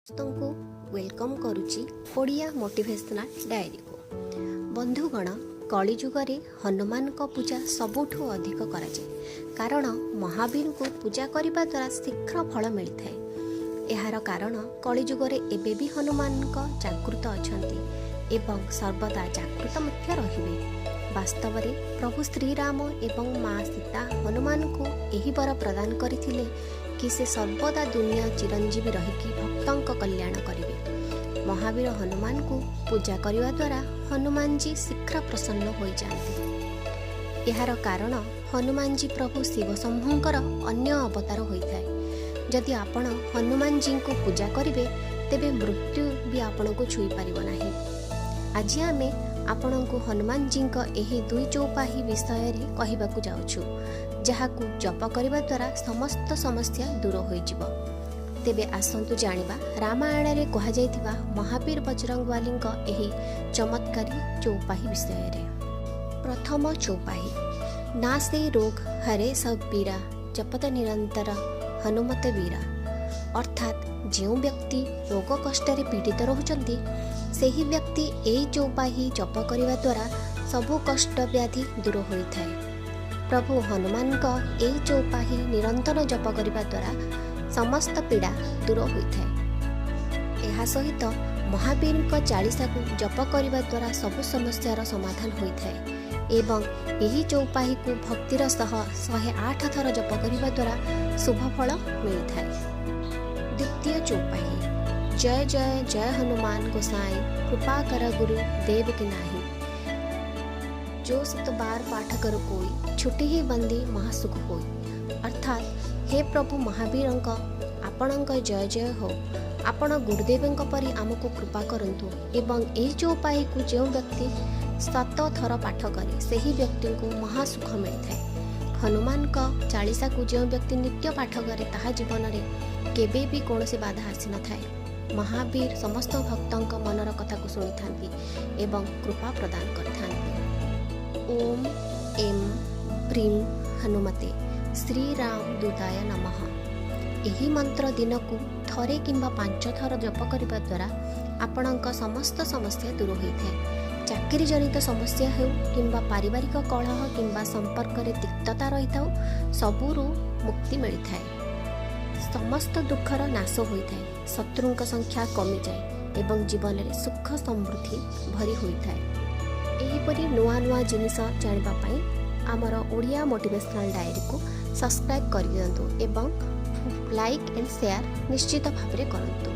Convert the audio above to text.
ସମସ୍ତଙ୍କୁ ୱେଲକମ୍ କରୁଛି ଓଡ଼ିଆ ମୋଟିଭେସନାଲ୍ ଡାଏରୀକୁ। ବନ୍ଧୁଗଣ, କଳିଯୁଗରେ ହନୁମାନଙ୍କ ପୂଜା ସବୁଠୁ ଅଧିକ କରାଯାଏ, କାରଣ ମହାବୀରଙ୍କୁ ପୂଜା କରିବା ଦ୍ୱାରା ଶୀଘ୍ର ଫଳ ମିଳିଥାଏ। ଏହାର କାରଣ କଳିଯୁଗରେ ଏବେ ବି ହନୁମାନଙ୍କ ଜାଗୃତ ଅଛନ୍ତି ଏବଂ ସର୍ବଦା ଜାଗୃତ ମଧ୍ୟ ରହିବେ। ବାସ୍ତବରେ ପ୍ରଭୁ ଶ୍ରୀରାମ ଏବଂ ମା ସୀତା ହନୁମାନଙ୍କୁ ଏହି ବର ପ୍ରଦାନ କରିଥିଲେ କି ସେ ସର୍ବଦା ଦୁନିଆ ଚିରଞ୍ଜୀବୀ ରହିକି ଭକ୍ତଙ୍କ କଲ୍ୟାଣ କରିବେ। ମହାବୀର ହନୁମାନଙ୍କୁ ପୂଜା କରିବା ଦ୍ୱାରା ହନୁମାନଜୀ ଶୀଘ୍ର ପ୍ରସନ୍ନ ହୋଇଯାଆନ୍ତି। ଏହାର କାରଣ ହନୁମାନଜୀ ପ୍ରଭୁ ଶିବ ଶମ୍ଭୁଙ୍କର ଅନ୍ୟ ଅବତାର ହୋଇଥାଏ। ଯଦି ଆପଣ ହନୁମାନଜୀଙ୍କୁ ପୂଜା କରିବେ ତେବେ ମୃତ୍ୟୁ ବି ଆପଣଙ୍କୁ ଛୁଇଁପାରିବ ନାହିଁ। ଆଜି ଆମେ ଆପଣଙ୍କୁ ହନୁମାନଜୀଙ୍କ ଏହି ଦୁଇ ଚୌପାହୀ ବିଷୟରେ କହିବାକୁ ଯାଉଛୁ, ଯାହାକୁ ଜପ କରିବା ଦ୍ୱାରା ସମସ୍ତ ସମସ୍ୟା ଦୂର ହୋଇଯିବ। ତେବେ ଆସନ୍ତୁ ଜାଣିବା ରାମାୟଣରେ କୁହାଯାଇଥିବା ମହାବୀର ବଜରଙ୍ଗବାଲୀଙ୍କ ଏହି ଚମତ୍କାରୀ ଚୌପାହୀ ବିଷୟରେ। ପ୍ରଥମ ଚୌପାହୀ, ନା ସେ ରୋଗ ହରେ ସବ୍ ପୀରା ଜପତ ନିରନ୍ତର ହନୁମତ ବୀରା। ଅର୍ଥାତ୍ ଯେଉଁ ବ୍ୟକ୍ତି ରୋଗ କଷ୍ଟରେ ପୀଡ଼ିତ ରହୁଛନ୍ତି ସେହି ବ୍ୟକ୍ତି ଏହି ଚୌପାହୀ ଜପ କରିବା ଦ୍ୱାରା ସବୁ କଷ୍ଟ ବ୍ୟାଧି ଦୂର ହୋଇଥାଏ। ପ୍ରଭୁ ହନୁମାନଙ୍କ ଏହି ଚୌପାହୀ ନିରନ୍ତର ଜପ କରିବା ଦ୍ୱାରା ସମସ୍ତ ପୀଡ଼ା ଦୂର ହୋଇଥାଏ। ଏହା ସହିତ ମହାବୀରଙ୍କ ଚାଳିଶାକୁ ଜପ କରିବା ଦ୍ୱାରା ସବୁ ସମସ୍ୟାର ସମାଧାନ ହୋଇଥାଏ ଏବଂ ଏହି ଚୌପାହୀକୁ ଭକ୍ତିର ସହ 108 ଥର ଜପ କରିବା ଦ୍ୱାରା ଶୁଭ ଫଳ ମିଳିଥାଏ। ଦ୍ୱିତୀୟ ଚୌପାହୀ, जय जय जय हनुमान गोसाई कृपा कर गुरु देव की नाही। जो 7 बार पाठ कर कोई छुट्टी ही बंदी महासुख होई। अर्थात हे प्रभु महावीरंक आपणଙ୍କ जय जय हो। आपण गुरुदेवଙ୍କ परि आमको कृपा करंतु एवं एही चौपाहीକୁ ଯେଉଁ ବ୍ୟକ୍ତି 7 ଥର ପାଠ କରେ ସେହି ବ୍ୟକ୍ତିଙ୍କୁ ମହାସୁଖ ମିଳିଥାଏ। ହନୁମାନଙ୍କ ଚାଳିଶାକୁ ଯେଉଁ ବ୍ୟକ୍ତି ନିତ୍ୟ ପାଠ କରେ ତାହା ଜୀବନରେ କେବେ ବି କୌଣସି ବାଧା ଆସିନଥାଏ। ମହାବୀର ସମସ୍ତ ଭକ୍ତଙ୍କ ମନର କଥାକୁ ଶୁଣିଥାନ୍ତି ଏବଂ କୃପା ପ୍ରଦାନ କରିଥାନ୍ତି। ଓମ୍ ଏಂ ପ୍ରିಂ ହନୁମତେ ଶ୍ରୀରାମ ଦୂତାୟ ନମଃ। ଏହି ମନ୍ତ୍ର ଦିନକୁ ଥରେ କିମ୍ବା 5 ଥର ଜପ କରିବା ଦ୍ୱାରା ଆପଣଙ୍କ ସମସ୍ତ ସମସ୍ୟା ଦୂର ହୋଇଥାଏ। ଚାକିରି ଜନିତ ସମସ୍ୟା ହେଉ କିମ୍ବା ପାରିବାରିକ କଳହ କିମ୍ବା ସମ୍ପର୍କରେ ତିକ୍ତତା ରହିଥାଉ, ସବୁରୁ ମୁକ୍ତି ମିଳିଥାଏ। ସମସ୍ତ ଦୁଃଖର ନାଶ ହୋଇଥାଏ, ଶତ୍ରୁଙ୍କ ସଂଖ୍ୟା କମିଯାଏ ଏବଂ ଜୀବନରେ ସୁଖ ସମୃଦ୍ଧି ଭରି ହୋଇଥାଏ। ଏହିପରି ନୂଆ ନୂଆ ଜିନିଷ ଜାଣିବା ପାଇଁ ଆମର ଓଡ଼ିଆ ମୋଟିଭେସନାଲ୍ ଡାଏରୀକୁ ସବସ୍କ୍ରାଇବ୍ କରିଦିଅନ୍ତୁ ଏବଂ ଲାଇକ୍ ଆଣ୍ଡ ସେୟାର ନିଶ୍ଚିତ ଭାବରେ କରନ୍ତୁ।